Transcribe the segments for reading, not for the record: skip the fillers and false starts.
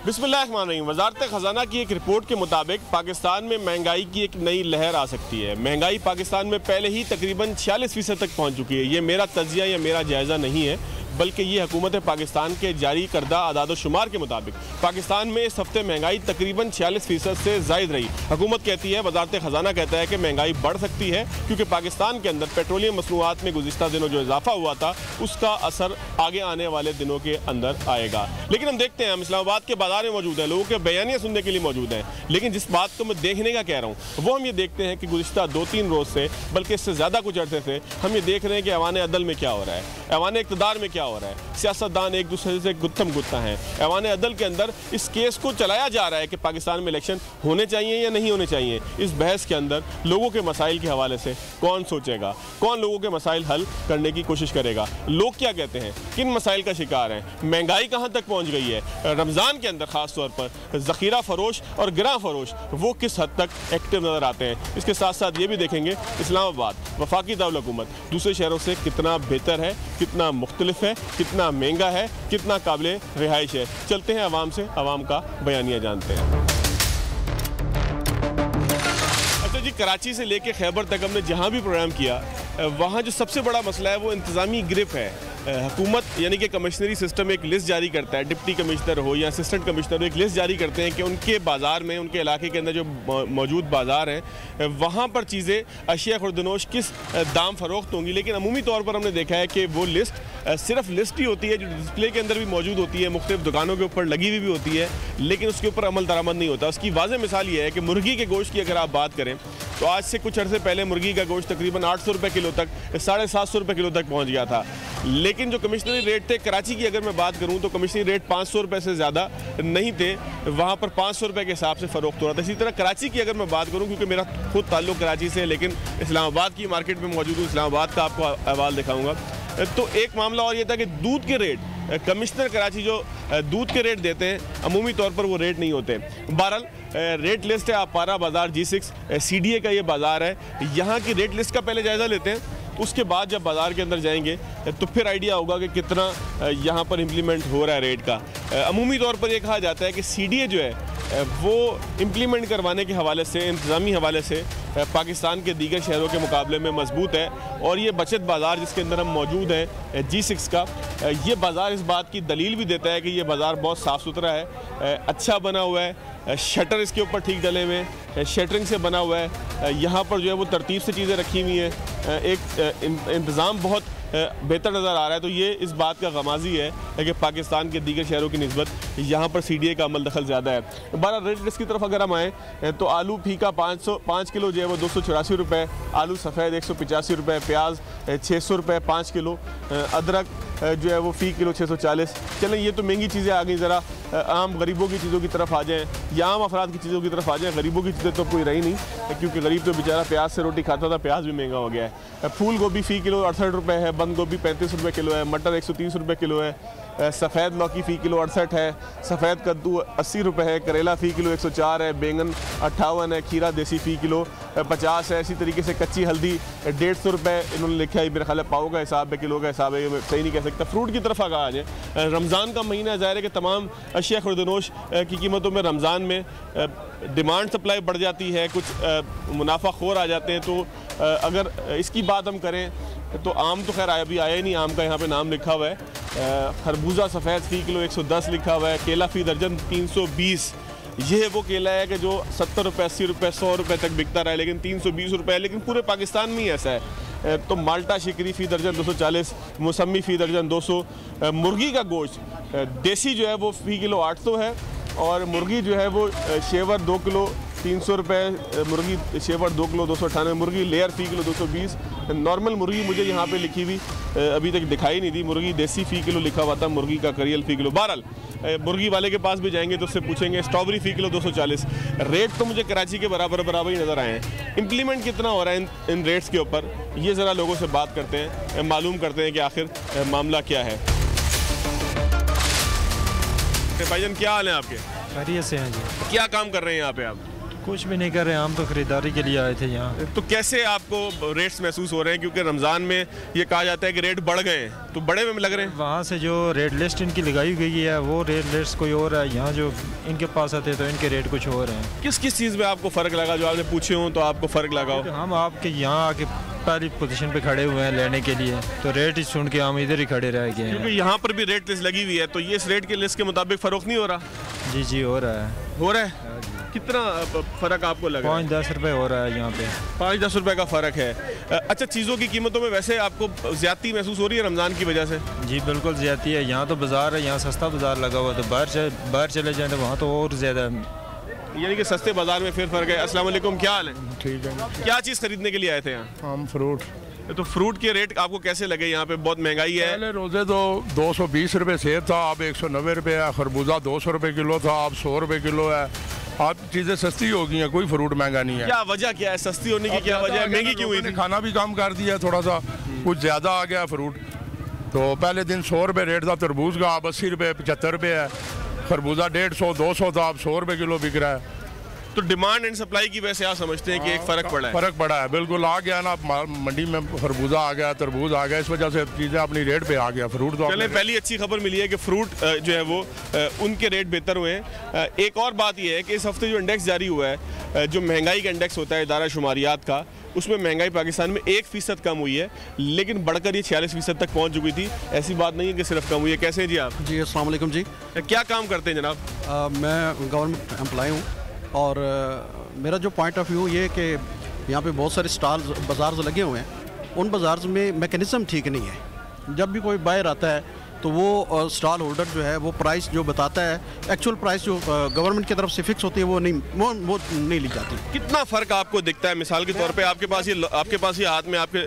बिस्मिल्लाहिर्रहमानिर्रहीम। वज़ारत ख़ज़ाना की एक रिपोर्ट के मुताबिक पाकिस्तान में महंगाई की एक नई लहर आ सकती है। महंगाई पाकिस्तान में पहले ही तकरीबन 46% तक पहुँच चुकी है। ये मेरा तज्ज़िया या मेरा जायज़ा नहीं है, बल्कि ये हुकूमत पाकिस्तान के जारी करदा आदाद-ओ-शुमार के मुताबिक पाकिस्तान में इस हफ्ते महंगाई तकरीबन 46% से ज़ायद रही। हुकूमत कहती है, वज़ारत ख़ज़ाना कहता है कि महंगाई बढ़ सकती है क्योंकि पाकिस्तान के अंदर पेट्रोलियम मसनूआत में गुज़िश्ता दिनों जो इजाफा हुआ था उसका असर आगे आने वाले दिनों के अंदर आएगा। लेकिन हम देखते हैं, हम इस्लामाबाद के बाजार में मौजूद हैं, लोगों के बयानियाँ सुनने के लिए मौजूद हैं, लेकिन जिस बात को मैं देखने का कह रहा हूँ वो हम ये देखते हैं कि गुज़िश्ता 2-3 रोज़ से, बल्कि इससे ज़्यादा कुछ अर्से से हम ये देख रहे हैं कि ऐवान अदल में क्या हो रहा है, ऐवान इक़्तिदार में क्या हो रहा है। सियासतदान एक दूसरे से गुत्थम गुत्ता हैं। ऐवान अदल के अंदर इस केस को चलाया जा रहा है कि पाकिस्तान में इलेक्शन होने चाहिए या नहीं होने चाहिए। इस बहस के अंदर लोगों के मसाइल के हवाले से कौन सोचेगा, कौन लोगों के मसाइल हल करने की कोशिश करेगा, लोग क्या कहते हैं, किन मसाइल का शिकार हैं, महंगाई कहाँ तक पहुँच गई है, रमज़ान के अंदर ख़ास तौर पर ज़ख़ीरा फ़रोश और गिरा फ़रोश वो किस हद तक एक्टिव नज़र आते हैं। इसके साथ साथ ये भी देखेंगे इस्लामाबाद वफाकी दारुल हुकूमत दूसरे शहरों से कितना बेहतर है, कितना मुख्तलिफ है, कितना महंगा है, कितना काबिल रिहाइश है। चलते हैं आवाम से, आवाम का बयानिया जानते हैं। अच्छा जी, कराची से लेके खैबर तक हमने जहाँ भी प्रोग्राम किया वहाँ जो सबसे बड़ा मसला है वो इंतज़ामी ग्रिप है। हुकूमत यानी कि कमिश्नरी सिस्टम एक लिस्ट जारी करता है, डिप्टी कमिश्नर हो या असिस्टेंट कमिश्नर हो, एक लिस्ट जारी करते हैं कि उनके बाज़ार में, उनके इलाके के अंदर जो मौजूद बाज़ार हैं वहाँ पर चीज़ें अशिया खुर्दनोश किस दाम फ़रोख्त होंगी। लेकिन अमूमी तौर पर हमने देखा है कि वो लिस्ट सिर्फ लिस्ट ही होती है, जो डिस्प्ले के अंदर भी मौजूद होती है, मुख्तलिफ दुकानों के ऊपर लगी हुई भी होती है, लेकिन उसके ऊपर अमल दरामद नहीं होता। उसकी वाज़ेह मिसाल ये है कि मुर्गी के गोश्त की अगर आप बात करें तो आज से कुछ अर्से पहले मुर्गी का गोश्त तकरीबन 800 रुपये किलो तक, 750 रुपये किलो तक पहुँच गया था। लेकिन जो कमिश्नरी रेट थे कराची की अगर मैं बात करूं तो कमिश्नरी रेट 500 रुपये से ज़्यादा नहीं थे, वहाँ पर 500 रुपये के हिसाब से फ़रोख्त हो रहा था। इसी तरह कराची की अगर मैं बात करूं, क्योंकि मेरा खुद ताल्लुक़ कराची से, लेकिन इस्लामाबाद की मार्केट में मौजूद हूँ, इस्लामाबाद का आपको अहवाल दिखाऊँगा। तो एक मामला और ये था कि दूध के रेट, कमिश्नर कराची जो दूध के रेट देते हैं अमूमी तौर पर वो रेट नहीं होते। बहरहाल रेट लिस्ट है, आप पारा बाज़ार G6 CDA का ये बाज़ार है, यहाँ की रेट लिस्ट का पहले जायज़ा लेते हैं, उसके बाद जब बाज़ार के अंदर जाएंगे तो फिर आइडिया होगा कि कितना यहाँ पर इम्प्लीमेंट हो रहा है रेट का। अमूमी तौर पर ये कहा जाता है कि CDA जो है वो इम्प्लीमेंट करवाने के हवाले से, इंतज़ामी हवाले से पाकिस्तान के दीगर शहरों के मुकाबले में मजबूत है। और ये बचत बाज़ार जिसके अंदर हम मौजूद हैं G6 का, ये बाज़ार इस बात की दलील भी देता है कि ये बाज़ार बहुत साफ़ सुथरा है, अच्छा बना हुआ है, शटर इसके ऊपर ठीक डले हुए हैं, शटरिंग से बना हुआ है, यहाँ पर जो है वो तरतीब से चीज़ें रखी हुई हैं, एक इंतज़ाम बहुत बेहतर नज़र आ रहा है। तो ये इस बात का गमाज़ी है कि पाकिस्तान के दीगर शहरों की निस्बत यहाँ पर CDA का अमल दखल ज़्यादा है। 12 रेट लिस्ट की तरफ अगर हम आएँ तो आलू फीका 5 किलो जो है वो 284 रुपये, आलू सफ़ेद 185 रुपये, प्याज 600 रुपये 5 किलो, अदरक जो है वो फ़ी किलो 640। चलें, ये तो महंगी चीज़ें आ गई, ज़रा आम गरीबों की चीज़ों की तरफ आ जाएँ या आम अफराद की चीज़ों की तरफ आ जाएँ। गरीबों की चीज़ें तो कोई रही नहीं, क्योंकि गरीब तो बेचारा प्याज से रोटी खाता था, प्याज भी महंगा हो गया है। फूल गोभी फ़ी किलो 68 रुपये है, बंद गोभी 35 रुपये किलो है, मटर 130 रुपये किलो है, सफ़ेद लौकी फ़ी किलो 68 है, सफ़ेद कद्दू 80 रुपये है, करेला फ़ी किलो 104 है, बैंगन 58 है, खीरा देसी फ़ी किलो 50 है। इसी तरीके से कच्ची हल्दी 150 रुपये इन्होंने लिखा है, मेरा ख्याल है पाव का हिसाब है, किलो का हिसाब है, ये मैं सही नहीं कह सकता। फ्रूट की तरफ अगर आ जाए, रमज़ान का महीना ज़ाहिर है कि तमाम अशिया खुर्दनोश की कीमतों में रमज़ान में डिमांड सप्लाई बढ़ जाती है, कुछ मुनाफा खोर आ जाते हैं। तो अगर इसकी बात हम करें तो आम तो खैर अभी आया ही नहीं, आम का यहाँ पे नाम लिखा हुआ है। खरबूजा सफ़ेद फ़ी किलो 110 लिखा हुआ है, केला फ़ी दर्जन 320। ये है वो केला है कि जो 70 रुपये 80 रुपये 100 रुपये तक बिकता रहा है, लेकिन 320 रुपये है, लेकिन पूरे पाकिस्तान में ही ऐसा है। तो माल्टा शिकरी फ़ी दर्जन 240, मौसमी फ़ी दर्जन 200। मुर्गी का गोश्त देसी जो है वो फ़ी किलो 800 है, और मुर्गी जो है वो शेवर 2 किलो 300 रुपये, मुर्गी शेवर 2 किलो 298, मुर्गी लेयर फ़ी किलो 220। नॉर्मल मुर्गी मुझे यहाँ पे लिखी हुई अभी तक दिखाई नहीं दी, मुर्गी देसी फ़ी किलो लिखा हुआ था, मुर्गी का करियल फ़ी किलो। बहरहाल मुर्गी वाले के पास भी जाएंगे तो उससे पूछेंगे। स्ट्रॉबेरी फ़ी किलो 240। रेट तो मुझे कराची के बराबर ही नज़र आए हैं। इम्प्लीमेंट कितना हो रहा है इन रेट्स के ऊपर, ये ज़रा लोगों से बात करते हैं, मालूम करते हैं कि आखिर मामला क्या है। भाईजान क्या हाल है आपके? खैरियत से हैं जी। क्या काम कर रहे हैं यहाँ पे आप? कुछ भी नहीं कर रहे, हम तो खरीदारी के लिए आए थे यहाँ। तो कैसे आपको रेट्स महसूस हो रहे हैं, क्योंकि रमज़ान में ये कहा जाता है कि रेट बढ़ गए हैं, तो बड़े में लग रहे हैं? वहाँ से जो रेट लिस्ट इनकी लगाई गई है वो रेट लिस्ट कोई और है, यहाँ जो इनके पास आते हैं तो इनके रेट कुछ और हैं। किस किस चीज़ में आपको फ़र्क लगा, जो आपने पूछे हो तो आपको फ़र्क लगा हो? हम आपके यहाँ आके पहली पोजीशन पे खड़े हुए हैं लेने के लिए, तो रेट ही सुन के हम इधर ही खड़े रह गए हैं। क्योंकि यहाँ पर भी रेट लिस्ट लगी हुई है, तो ये इस रेट की लिस्ट के मुताबिक फ़रोख्त नहीं हो रहा? जी हो रहा है। हो रहा है? कितना फ़र्क आपको लगा? 5-10 रुपये हो रहा है यहाँ पे। 5-10 रुपये का फ़र्क है। अच्छा, चीज़ों की कीमतों में वैसे आपको ज़्यादती महसूस हो रही है रमज़ान की वजह से? जी बिल्कुल ज़्यादती है। यहाँ तो बाज़ार है, यहाँ सस्ता बाज़ार लगा हुआ, तो बाहर चले जाए तो वहाँ तो और ज़्यादा, यानी कि सस्ते बाज़ार में फिर फ़र्क है। अस्सलाम वालेकुम, क्या हाल है? ठीक है। क्या चीज़ खरीदने के लिए आए थे यहाँ? हम फ्रूट। तो फ्रूट के रेट आपको कैसे लगे? यहाँ पे बहुत महंगाई है। पहले रोज़े तो 220 रुपये सेब था, अब 190 रुपये है। खरबूजा 200 रुपये किलो था, अब 100 रुपये किलो है। अब चीज़ें सस्ती हो गई हैं, कोई फ्रूट महंगा नहीं है। क्या वजह क्या है सस्ती होने की? क्या वजह है? महंगी क्यों हुई थी? खाना भी कम कर दिया, थोड़ा सा कुछ ज़्यादा आ गया फ्रूट। तो पहले दिन 100 रुपये रेट था तरबूज का, अब 80 रुपये 75 रुपये है। खरबूजा 150-200 था, अब 100 रुपये किलो बिक रहा है। तो डिमांड एंड सप्लाई की वजह से आप समझते हैं कि एक फ़र्क पड़ा है? फ़र्क पड़ा है, बिल्कुल आ गया ना। मंडी में खरबूजा आ गया, तरबूज आ गया, इस वजह से चीज़ें अपनी रेट पे आ गया। फ्रूट तो चले, पहली अच्छी खबर मिली है कि फ्रूट जो है वो उनके रेट बेहतर हुए हैं। एक और बात यह है कि इस हफ्ते जो इंडेक्स जारी हुआ है, जो महंगाई का इंडेक्स होता है इदारा शुमारियात का, उसमें महंगाई पाकिस्तान में 1% कम हुई है, लेकिन बढ़कर ये 46% तक पहुंच चुकी थी। ऐसी बात नहीं है कि सिर्फ कम हुई है। कैसे हैं जी आप? जी अस्सलाम वालेकुम जी। क्या काम करते हैं जनाब? मैं गवर्नमेंट एम्प्लॉय हूँ और मेरा जो पॉइंट ऑफ व्यू ये है कि यहाँ पे बहुत सारे स्टॉल्स बाज़ार लगे हुए हैं। उन बाज़ार में मैकेनिज़्म ठीक नहीं है। जब भी कोई बायर आता है तो वो स्टॉल होल्डर जो है वो प्राइस जो बताता है, एक्चुअल प्राइस जो गवर्नमेंट की तरफ से फिक्स होती है वो नहीं ली जाती। कितना फ़र्क आपको दिखता है? मिसाल के तौर पे आपके पास ये हाथ में आपके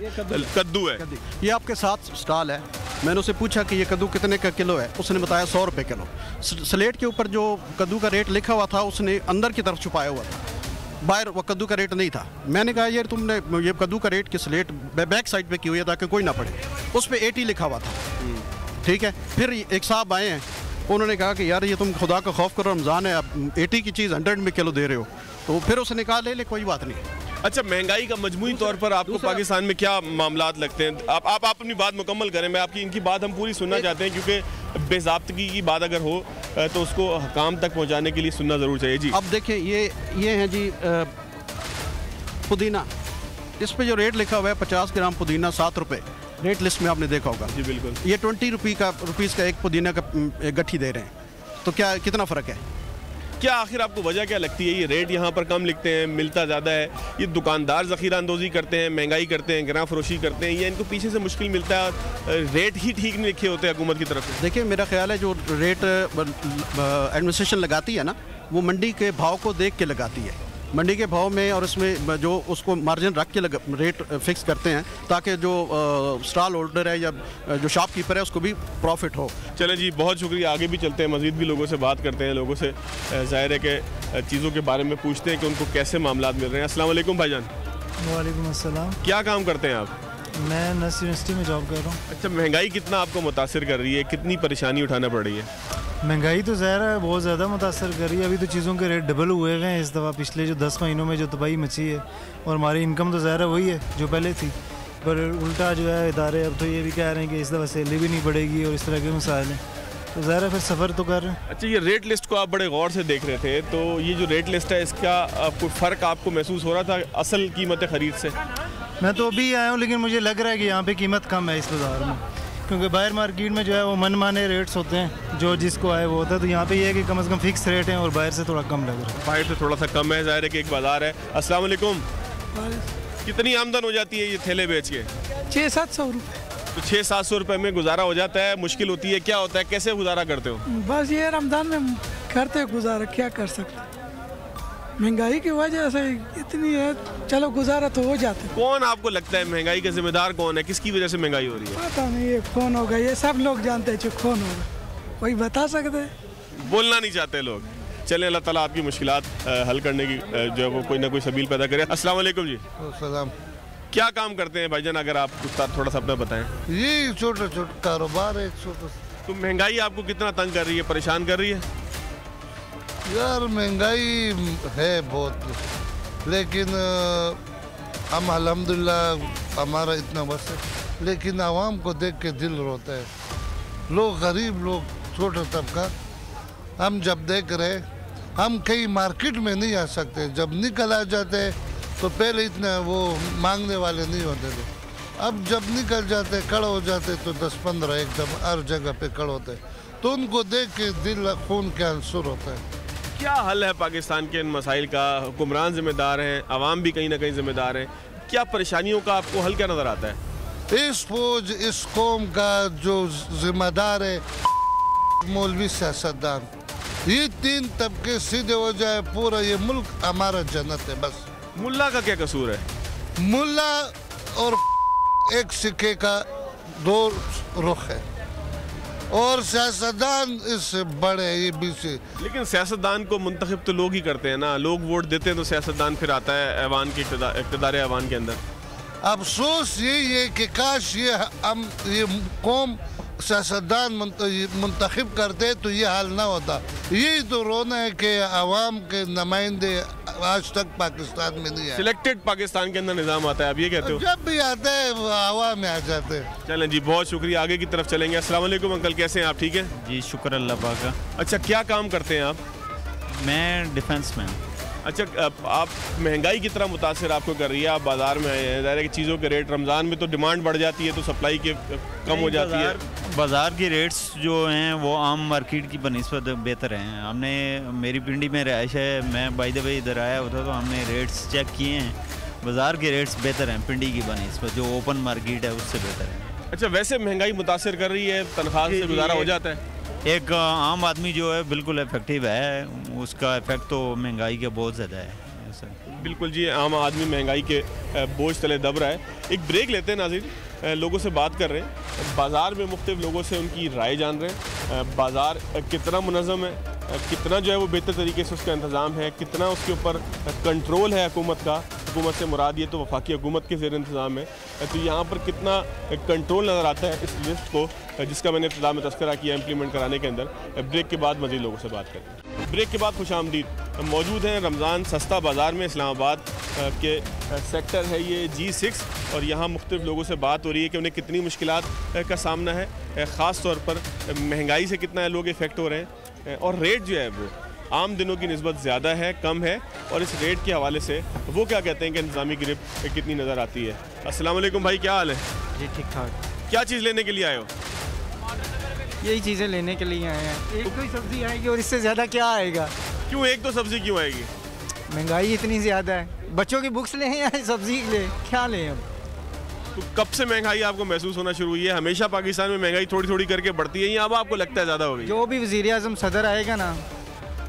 कद्दू है, ये आपके साथ स्टॉल है। मैंने उससे पूछा कि ये कद्दू कितने का किलो है, उसने बताया 100 रुपये किलो। स्लेट के ऊपर जो कद्दू का रेट लिखा हुआ था उसने अंदर की तरफ छुपाया हुआ था, बाहर वो कद्दू का रेट नहीं था। मैंने कहा यार तुमने ये कद्दू का रेट की स्लेट बैक साइड पे की हुई है ताकि कोई ना पढ़े, उस पर 80 लिखा हुआ था। ठीक है, फिर एक साहब आए हैं, उन्होंने कहा कि यार ये तुम खुदा का खौफ करो, रमज़ान है, आप 80 की चीज़ 100 में किलो दे रहे हो। तो फिर उसने कहा ले कोई बात नहीं। अच्छा, महंगाई का मजमूई तौर पर आपको पाकिस्तान में क्या मामलात लगते हैं? आप अपनी बात मुकम्मल करें, मैं आपकी इनकी बात हम पूरी सुनना चाहते हैं, क्योंकि बेज़ाब्तगी की बात अगर हो तो उसको हकाम तक पहुंचाने के लिए सुनना ज़रूर चाहिए। जी अब देखिए, ये है जी पुदीना, इस पे जो रेट लिखा हुआ है 50 ग्राम पुदीना 7 रुपये, रेट लिस्ट में आपने देखा होगा। जी बिल्कुल। ये 20 रुपीज़ का एक पुदीना का गट्ठी दे रहे हैं, तो क्या कितना फ़र्क है? क्या आखिर आपको वजह क्या लगती है? ये रेट यहाँ पर कम लिखते हैं, मिलता ज़्यादा है, ये दुकानदार ज़ख़ीरा अंदोज़ी करते हैं, महंगाई करते हैं, गिरां फरोशी करते हैं, या इनको पीछे से मुश्किल मिलता है, रेट ही ठीक नहीं लिखे होते हुकूमत की तरफ से? देखिए, मेरा ख्याल है जो रेट एडमिनिस्ट्रेशन लगाती है ना, वो मंडी के भाव को देख के लगाती है। मंडी के भाव में और इसमें जो उसको मार्जिन रख के रेट फिक्स करते हैं, ताकि जो स्टॉल होल्डर है या जो शॉपकीपर है उसको भी प्रॉफिट हो। चलें जी, बहुत शुक्रिया। आगे भी चलते हैं, मज़ीद भी लोगों से बात करते हैं, लोगों से ज़ाहिर है कि चीज़ों के बारे में पूछते हैं कि उनको कैसे मामलात मिल रहे हैं। अस्सलाम वालेकुम भाईजान। वालेकुम अस्सलाम। क्या काम करते हैं आप? मैं नर्स यूनिवर्सिटी में जॉब कर रहा हूँ। अच्छा, महंगाई कितना आपको मुतासिर कर रही है? कितनी परेशानी उठाना पड़ रही है? महंगाई तो ज़ाहिर है बहुत ज़्यादा मुतासर कर रही है। अभी तो चीज़ों के रेट डबल हुए हुए हैं इस दफ़ा, पिछले जो 10 महीनों में जो तबाही मची है, और हमारी इनकम तो ज़ाहिर है वही है जो पहले थी, पर उल्टा जो है इदारे अब तो ये भी कह रहे हैं कि इस दफ़ा सैलरी भी नहीं बढ़ेगी और इस तरह के मसाइल हैं, तो ज़ाहिर है फिर सफ़र तो कर रहे हैं। अच्छा, ये रेट लिस्ट को आप बड़े गौर से देख रहे थे, तो ये जो रेट लिस्ट है इसका कोई फ़र्क आपको महसूस हो रहा था असल कीमत ख़रीद से? मैं तो अभी आया हूँ, लेकिन मुझे लग रहा है कि यहाँ पे कीमत कम है इस बाज़ार में, क्योंकि बाहर मार्केट में जो है वो मनमाने रेट्स होते हैं, जो जिसको आए वो होता है। तो यहाँ पे ये है कि कम से कम फिक्स रेट हैं और बाहर से थोड़ा कम लग रहा है। बाहर से थोड़ा सा कम है, ज़ाहिर है कि एक बाज़ार है। अस्सलाम वालेकुम। कितनी आमदन हो जाती है ये ठेले बेच के? 600-700 रुपये। तो 600-700 रुपये में गुजारा हो जाता है? मुश्किल होती है? क्या होता है, कैसे गुजारा करते हो? बस ये रमज़ान में करते गुजारा, क्या कर सकते, महंगाई की वजह से इतनी है, चलो गुजारा तो हो जाता है। कौन आपको लगता है महंगाई का जिम्मेदार कौन है? किसकी वजह से महंगाई हो रही है? पता नहीं, ये कौन होगा, ये सब लोग जानते हैं जो कौन होगा, कोई बता सकते हैं? बोलना नहीं चाहते लोग। चलें, अल्लाह ताला आपकी मुश्किलात हल करने की जो है वो कोई ना कोई सबील पैदा करे। अस्सलाम वालेकुम जी। सलाम। क्या काम करते हैं भाईजान, अगर आप थोड़ा सा अपना बताएं? ये छोटा छोटा कारोबार है, छोटा। तो महंगाई आपको कितना तंग कर रही है, परेशान कर रही है? यार महंगाई है बहुत, लेकिन हम अल्हम्दुलिल्लाह हमारा इतना बस है, लेकिन आवाम को देख के दिल रोता है। लोग गरीब लोग, छोटा तबका, हम जब देख रहे, हम कहीं मार्केट में नहीं आ सकते, जब निकल आ जाते तो पहले इतना वो मांगने वाले नहीं होते थे, अब जब निकल जाते खड़े हो जाते तो 10-15 एकदम हर जगह पे खड़े होते, तो उनको देख के दिल खून के आंसू होता है। क्या हल है पाकिस्तान के इन मसाइल का? हुक्मरान जिम्मेदार हैं, आवाम भी कहीं ना कहीं जिम्मेदार हैं, क्या परेशानियों का आपको हल क्या नज़र आता है? इस फौज, इस कौम का जो जिम्मेदार है मौलवी, सियासतदान, ये 3 तबके सीधे हो जाए, पूरा ये मुल्क हमारा जन्नत है। बस मुल्ला का क्या कसूर है? मुल्ला और एक सिक्के का 2 रुख है, और सियासतदान इससे बड़े ये बीच। लेकिन सियासतदान को मुंतखब तो लोग ही करते हैं ना, लोग वोट देते हैं तो सियासतदान फिर आता है ऐवान के इक़्तिदार ऐवान के अंदर। अफसोस यही है कि काश ये हम ये कौम सियासतदान मुंतखब करते तो ये हाल ना होता। यही तो रोना है कि आवाम के नुमाइंदे आज तक पाकिस्तान में नहीं आए। सिलेक्टेड पाकिस्तान के अंदर निज़ाम आता है, आप ये कहते हो? जब भी आता है वो हवा में आ जाते हैं। चलें जी, बहुत शुक्रिया, आगे की तरफ चलेंगे। अस्सलाम वालेकुम अंकल, कैसे हैं आप? ठीक है जी, शुक्र अल्लाह पाक का। अच्छा, क्या काम करते हैं आप? मैं डिफेंस में हूँ। अच्छा, आप महंगाई की तरह मुतासिर आपको कर रही है, आप बाज़ार में आए हैं, ज़ाहिर है कि चीज़ों के रेट, रमज़ान में तो डिमांड बढ़ जाती है तो सप्लाई के कम हो जाती है। बाज़ार की रेट्स जो हैं वो आम मार्केट की बनिस्बत बेहतर हैं। हमने, मेरी पिंडी में रहाइश है, मैं बाय द वे इधर आया होता तो हमने रेट्स चेक किए हैं, बाज़ार के रेट्स बेहतर हैं पिंडी की बनिस्बत, जो ओपन मार्केट है उससे बेहतर है। अच्छा, वैसे महंगाई मुतासिर कर रही है, तनख्वाह से गुजारा हो जाता है? एक आम आदमी जो है बिल्कुल इफेक्टिव है, उसका इफेक्ट तो महंगाई का बहुत ज़्यादा है। बिल्कुल जी, आम आदमी महंगाई के बोझ तले दब रहा है। एक ब्रेक लेते हैं नाज़रीन, लोगों से बात कर रहे हैं, बाज़ार में मुख्तलिफ लोगों से उनकी राय जान रहे हैं। बाज़ार कितना मुनज़्ज़म है, कितना जो है वो बेहतर तरीके से उसका इंतज़ाम है, कितना उसके ऊपर कंट्रोल है हुकूमत का। हुकूमत से मुराद ये तो वफाकी हुकूमत के ज़ेर इंतज़ाम है, तो यहाँ पर कितना कंट्रोल नज़र आता है इस लिस्ट को जिसका मैंने इब्तिदा में तज़किरा किया इम्प्लीमेंट कराने के अंदर। ब्रेक के बाद मज़ीद लोगों से बात करें। ब्रेक के बाद खुशामदीद, मौजूद हैं रमज़ान सस्ता बाज़ार में, इस्लामाबाद के सेक्टर है ये G6, और यहाँ मुख्तलिफ लोगों से बात हो रही है कि उन्हें कितनी मुश्किलात का सामना है, ख़ास तौर पर महंगाई से कितना लोग इफ़ेक्ट हो रहे हैं, और रेट जो है वो आम दिनों की निस्बत ज़्यादा है, कम है, और इस रेट के हवाले से वो क्या कहते हैं कि इंतज़ामी गिरफ्त कितनी नज़र आती है। अस्सलाम वालेकुम भाई, क्या हाल है? जी ठीक ठाक। क्या चीज़ लेने के लिए आए हो? यही चीज़ें लेने के लिए आए हैं। एक कोई सब्ज़ी आएगी और इससे ज़्यादा क्या आएगा? क्यों एक तो सब्ज़ी क्यों आएगी? महंगाई इतनी ज़्यादा है, बच्चों की बुक्स लें या सब्ज़ी लें, क्या लें हम? तो कब से महंगाई आपको महसूस होना शुरू हुई है? हमेशा पाकिस्तान में महंगाई थोड़ी थोड़ी करके बढ़ती है, या अब आपको लगता है ज़्यादा हो गई? जो भी वज़ीर-ए-आज़म सदर आएगा ना,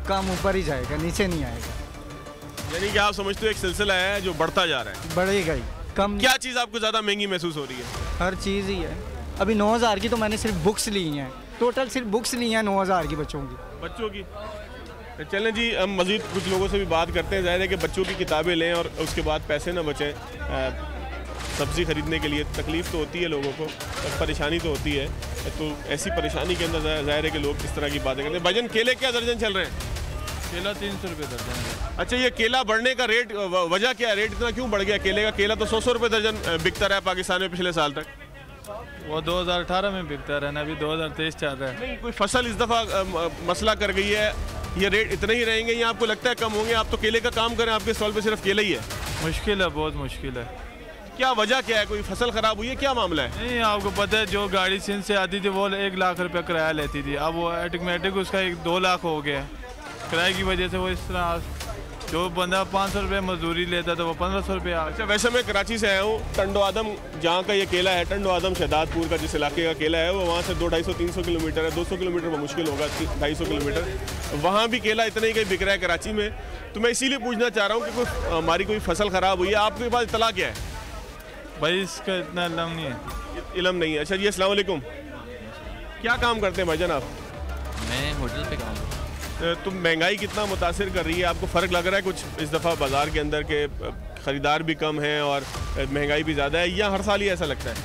काम ऊपर ही जाएगा, नीचे नहीं आएगा। यानी कि आप समझते हो एक सिलसिला है जो बढ़ता जा रहा है? बढ़ेगा ही। कम क्या चीज़ आपको ज़्यादा महंगी महसूस हो रही है? हर चीज़ ही है। अभी 9,000 की तो मैंने सिर्फ बुक्स ली हैं, टोटल सिर्फ बुक्स ली हैं 9,000 की बच्चों की। चलें जी, हम मज़ीद कुछ लोगों से भी बात करते हैं। ज़ाहिर है कि बच्चों की किताबें लें और उसके बाद पैसे ना बचें सब्ज़ी ख़रीदने के लिए, तकलीफ़ तो होती है लोगों को, परेशानी तो होती है, तो ऐसी परेशानी के अंदर ज़ाहिर है कि लोग किस तरह की बातें करते हैं। भाईजान, केले क्या दर्जन चल रहे हैं? केला 300 रुपये दर्जन है। अच्छा, ये केला बढ़ने का रेट, वजह क्या है? रेट इतना क्यों बढ़ गया केले का? केला तो 100 रुपये दर्जन बिकता रहा है पाकिस्तान में पिछले साल तक। वो 2018 में बिकता रहा, अभी 2023 चल रहा है। नहीं, कोई फसल इस दफ़ा मसला कर गई है, ये रेट इतने ही रहेंगे या आपको लगता है कम होंगे? आप तो केले का काम करें, आपके स्टॉल पे सिर्फ केला ही है। मुश्किल है, बहुत मुश्किल है। क्या वजह क्या है? कोई फसल ख़राब हुई है, क्या मामला है? नहीं, आपको पता है जो गाड़ी सिंध से आती थी वो 1 लाख रुपये किराया लेती थी, अब वो ऑटोमेटिक उसका 2 लाख हो गया किराए की वजह से। वो इस तरह जो बंदा 500 रुपये मजदूरी लेता था वो 1500 रुपये। अच्छा, वैसे मैं कराची से आया हूँ, टंडो आदम जहाँ का ये केला है, टंडो आदम शहदादपुर का जिस इलाके का केला है, वो वहाँ से 200-250-300 किलोमीटर है, 200 किलोमीटर में मुश्किल होगा, 250 किलोमीटर। वहाँ भी केला इतना ही कहीं बिक रहा है कराची में। तो मैं इसीलिए पूछना चाह रहा हूँ कि कोई हमारी कोई फसल ख़राब हुई है, आपके पास इतला क्या है? भाई इसका इतना इल्म नहीं है। इल्म नहीं है? अच्छा जी, अस्सलाम वालेकुम, क्या काम करते हैं भाईजान आप? मैं होटल पे काम करता हूँ। तो महंगाई कितना मुतासिर कर रही है? आपको फ़र्क लग रहा है कुछ इस दफ़ा बाज़ार के अंदर के ख़रीदार भी कम हैं और महंगाई भी ज़्यादा है, या हर साल ही ऐसा लगता है?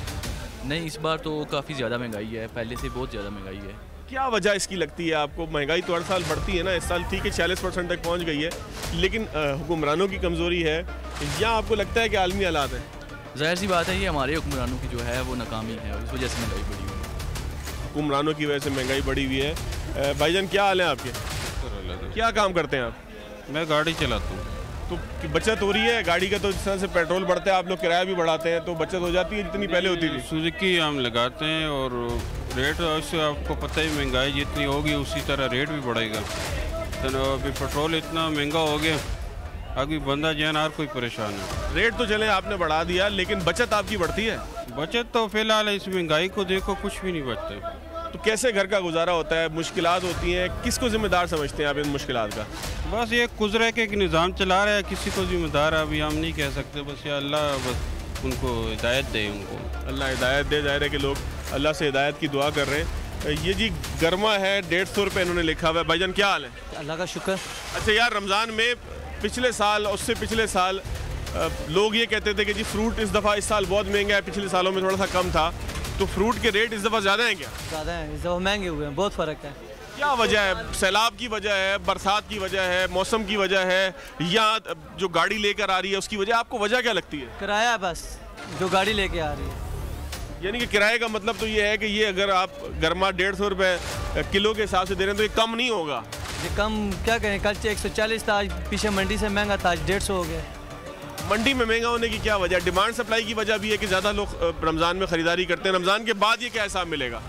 नहीं, इस बार तो काफ़ी ज़्यादा महंगाई है, पहले से बहुत ज़्यादा महंगाई है। क्या वजह इसकी लगती है आपको? महंगाई तो हर साल बढ़ती है ना, इस साल ठीक है 40% तक पहुंच गई है, लेकिन हुक्मरानों की कमज़ोरी है या आपको लगता है कि आलमी हालात है? ज़ाहिर सी बात है ये हमारे हुक्मरानों की जो है वो नाकामी है, उस वजह से महंगाई बढ़ी हुई है। हुक्मरानों की वजह से महंगाई बढ़ी हुई है। भाईजान क्या हाल है आपके? क्या काम करते हैं आप? मैं गाड़ी चलाता हूँ। तो बचत हो रही है गाड़ी का? तो जिस तरह से पेट्रोल बढ़ता है आप लोग किराया भी बढ़ाते हैं, तो बचत हो जाती है जितनी पहले होती थी? सुजुकी हम लगाते हैं और रेट उससे आपको पता ही महंगाई जितनी होगी उसी तरह रेट भी बढ़ेगा। तो अभी पेट्रोल इतना महंगा हो गया, अभी बंदा जैन हर कोई परेशान है। रेट तो चले आपने बढ़ा दिया, लेकिन बचत आपकी बढ़ती है? बचत तो फिलहाल इस महंगाई को देखो कुछ भी नहीं बचता। तो कैसे घर का गुजारा होता है? मुश्किलात होती हैं, किसको जिम्मेदार समझते हैं आप इन मुश्किलात का? बस ये गुजरे के एक निज़ाम चला रहा है, किसी को जिम्मेदार अभी हम नहीं कह सकते। बस ये अल्लाह बस उनको हिदायत दे, उनको अल्लाह हिदायत दे। जाहिर है कि लोग अल्लाह से हिदायत की दुआ कर रहे हैं। ये जी गर्मा है 150 रुपये इन्होंने लिखा हुआ है। भाईजान क्या हाल है? अल्लाह का शुक्र। अच्छा यार, रमज़ान में पिछले साल उससे पिछले साल लोग ये कहते थे कि जी फ्रूट इस दफ़ा इस साल बहुत महंगा है, पिछले सालों में थोड़ा सा कम था, तो फ्रूट के रेट इस दफ़ा ज़्यादा हैं क्या? ज़्यादा है, इस दफ़ा महंगे हुए हैं, बहुत फ़र्क है। क्या वजह है? सैलाब की वजह है, बरसात की वजह है, मौसम की वजह है, या जो गाड़ी लेकर आ रही है उसकी वजह? आपको वजह क्या लगती है? किराया बस जो गाड़ी लेके आ रही है। यानी कि किराए का मतलब तो ये है कि ये अगर आप गर्मा 150 रुपये किलो के हिसाब से दे रहे हैं तो ये कम नहीं होगा? ये कम क्या कहें, कल 140 था, आज पीछे मंडी से महंगा था, आज 150 हो गया। मंडी में महंगा होने की क्या वजह? डिमांड सप्लाई की वजह भी है कि ज़्यादा लोग रमज़ान में ख़रीदारी करते हैं। रमज़ान के बाद ये क्या हिसाब मिलेगा?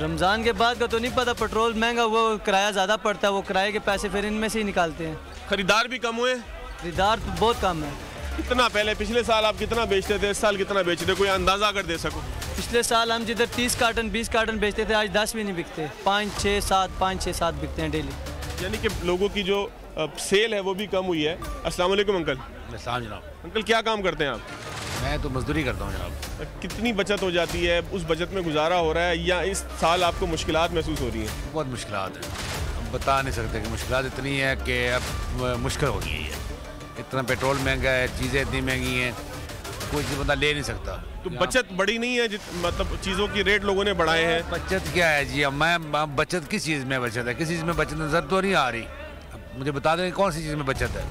रमज़ान के बाद का तो नहीं पता, पेट्रोल महंगा हुआ, किराया ज़्यादा पड़ता है, वो किराए के पैसे फिर इनमें से ही निकालते हैं। ख़रीदार भी कम हुए? खरीदार तो बहुत कम है। कितना पहले पिछले साल आप कितना बेचते थे, इस साल कितना बेचते थे? कोई अंदाज़ा अगर दे सको। पिछले साल हम जिधर 30 कार्टन 20 कार्टन बेचते थे, आज 10 भी नहीं बिकते, 5-6-7 बिकते हैं डेली। यानी कि लोगों की जो सेल है वो भी कम हुई है। अस्सलाम वालेकुम अंकल। जनाब। अंकल क्या काम करते हैं आप? मैं तो मजदूरी करता हूँ जनाब। कितनी बचत हो जाती है? उस बचत में गुजारा हो रहा है या इस साल आपको मुश्किलात महसूस हो रही हैं? बहुत मुश्किलात है, हम बता नहीं सकते कि मुश्किलात इतनी है कि अब मुश्किल हो गई है। इतना पेट्रोल महंगा है, चीज़ें इतनी महंगी हैं, कोई चीज़ बंदा ले नहीं सकता। तो बचत बढ़ी नहीं है? मतलब चीज़ों की रेट लोगों ने बढ़ाए हैं। बचत क्या है जी? मैं बचत किस चीज़ में बचत है? किस चीज़ में बचत नजर तो नहीं आ रही। मुझे बता दें कौन सी चीज़ में बचत है?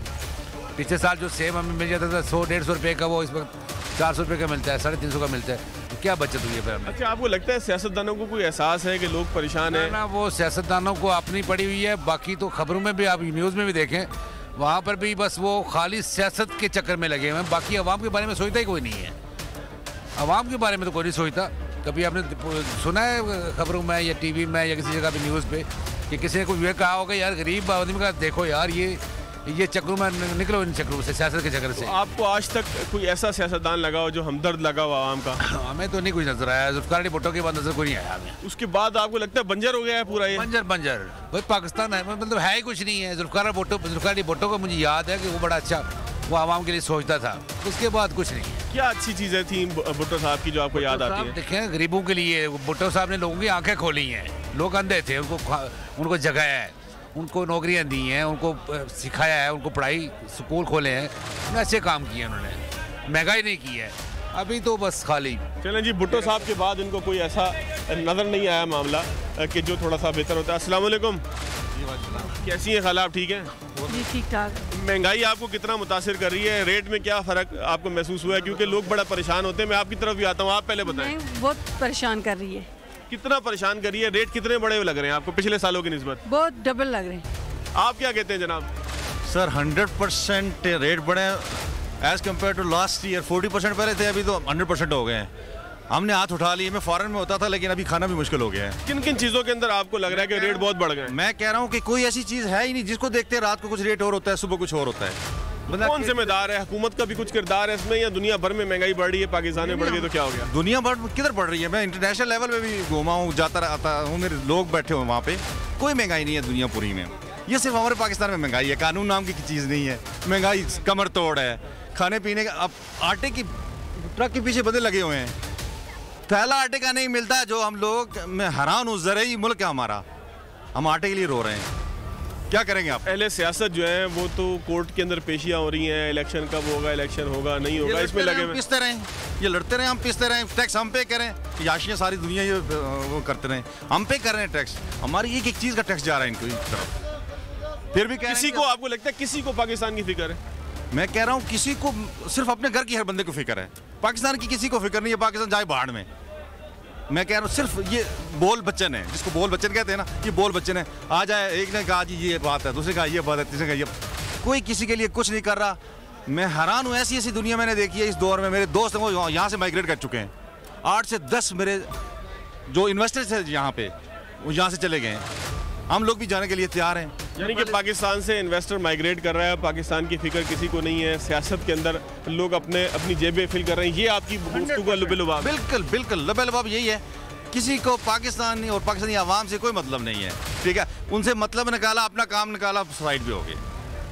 पिछले साल जो सेब हमें मिल जाता था 100-150 रुपये का, वो इस वक्त 400 रुपये का मिलता है, 350 का मिलता है। तो क्या बचत हुई है फिर हमें? अच्छा, आपको लगता है सियासतदानों को कोई एहसास है कि लोग परेशान हैं? ना, वो सियासतदानों को अपनी पड़ी हुई है। बाकी तो खबरों में भी, आप न्यूज़ में भी देखें, वहाँ पर भी बस वो खाली सियासत के चक्कर में लगे हुए हैं। बाकी आवाम के बारे में सोचता ही कोई नहीं है। आवाम के बारे में तो कोई नहीं सोचता। कभी आपने सुना है खबरों में या टीवी में या किसी जगह पे न्यूज़ पे कि किसी ने कोई कहा होगा यार गरीब आदमी का देखो यार ये चक्रों में निकलो, इन चक्रों से, सियासत के चक्कर से। तो आपको आज तक कोई ऐसा सियासतदान लगा हो जो हमदर्द लगा हो आवाम का? हमें तो नहीं कुछ नजर आया। जुल्फ़िकार अली भुट्टो के बाद नजर कोई नहीं आया हमें। उसके बाद आपको लगता है बंजर हो गया है पूरा? ये बंजर भाई पाकिस्तान है, मतलब है ही कुछ नहीं है। जुल्फ़िकार अली भुट्टो को मुझे याद है कि वो बड़ा अच्छा वो आवाम के लिए सोचता था, उसके बाद कुछ नहीं है। क्या अच्छी चीज़ें थी भुट्टो साहब की जो आपको याद आती है? देखें, गरीबों के लिए भुट्टो साहब ने लोगों की आंखें खोली हैं। लोग अंधे थे, उनको जगाया है, उनको नौकरियां दी हैं, उनको सिखाया है, उनको पढ़ाई स्कूल खोले हैं, अच्छे काम किए उन्होंने, महंगाई नहीं की है। अभी तो बस खाली। चलें जी, भुट्टो साहब के बाद इनको कोई ऐसा नज़र नहीं आया मामला कि जो थोड़ा सा बेहतर होता है। अस्सलाम वालेकुम। कैसी हैं खाला, आप ठीक हैं? जी ठीक ठाक। महंगाई आपको कितना मुतासिर कर रही है? रेट में क्या फ़र्क आपको महसूस हुआ है? क्योंकि लोग बड़ा परेशान होते हैं। मैं आपकी तरफ भी आता हूँ, आप पहले बताएं। बहुत परेशान कर रही है। कितना परेशान कर रही है? रेट कितने बड़े लग रहे हैं आपको पिछले सालों की निस्बत? बहुत डबल लग रहे हैं। आप क्या कहते हैं जनाब? सर 100% रेट बढ़े as compared to last year. 40% पहले थे, अभी तो 100% हो गए हैं। हमने हाथ उठा लिए। मैं फॉरेन में होता था, लेकिन अभी खाना भी मुश्किल हो गया है। किन किन चीज़ों के अंदर आपको लग रहा है कि रेट बहुत बढ़ गए? मैं कह रहा हूँ कि कोई ऐसी चीज़ है ही नहीं जिसको देखते रात को कुछ रेट और होता है, सुबह कुछ और होता है। कौन जिम्मेदार है? हुकूमत का भी कुछ किरदार है इसमें, या दुनिया भर में महंगाई बढ़ रही है, पाकिस्तान में बढ़ गई तो क्या हो गया? दुनिया भर किधर बढ़ रही है? मैं इंटरनेशनल लेवल पे भी घूमा हूँ, जाता रहता हूँ, मेरे लोग बैठे हुए वहाँ पे। कोई महंगाई नहीं है दुनिया पूरी में। ये सिर्फ हमारे पाकिस्तान में महंगाई है, कानून नाम की चीज़ नहीं है। महंगाई कमर तोड़ है। खाने पीने का, अब आटे की ट्रक के पीछे बंदे लगे हुए हैं, थैला आटे का नहीं मिलता। जो हम लोग, मैं हैरान हूँ, ज़रूरी मुल्क है हमारा, हम आटे के लिए रो रहे हैं। क्या करेंगे आप? पहले सियासत जो है वो तो कोर्ट के अंदर पेशियाँ हो रही हैं, इलेक्शन कब होगा, इलेक्शन होगा नहीं होगा, इसमें लगे हुए। पिसते रहें, ये लड़ते रहें, हम पिसते रहें, टैक्स हम पे करें, याशियाँ सारी दुनिया ये वो करते रहें, हम पे कर रहे हैं टैक्स, हमारी एक एक चीज़ का टैक्स जा रहा है इनको तरफ। फिर भी किसी को, आपको लगता है किसी को पाकिस्तान की फिक्र है? मैं कह रहा हूँ किसी को, सिर्फ अपने घर की हर बंदे को फिक्र है, पाकिस्तान की किसी को फिक्र नहीं है, पाकिस्तान जाए बाहर में। मैं कह रहा हूँ सिर्फ ये बोल बच्चन है, जिसको बोल बच्चन कहते हैं ना, ये बोल बच्चन है। आ जाए, एक ने कहा जी ये बात है, दूसरे कहा ये बात है, तीसरे कहा ये, कोई किसी के लिए कुछ नहीं कर रहा। मैं हैरान हूँ, ऐसी ऐसी दुनिया मैंने देखी है इस दौर में। मेरे दोस्त हैं वो यहाँ से माइग्रेट कर चुके हैं, 8 से 10 मेरे जो इन्वेस्टर्स हैं यहाँ पे वो यहाँ से चले गए हैं। हम लोग भी जाने के लिए तैयार हैं। यानी कि पाकिस्तान से इन्वेस्टर माइग्रेट कर रहा है, पाकिस्तान की फिक्र किसी को नहीं है, सियासत के अंदर लोग अपनी जेबें फिल कर रहे हैं, ये आपकी गुफ्तगू का लुबे-लुबाब? बिल्कुल बिल्कुल लुबे-लुबाब यही है। किसी को पाकिस्तान और पाकिस्तानी आवाम से कोई मतलब नहीं है, ठीक है? उनसे मतलब निकाला, अपना काम निकाला, साइड भी हो गए।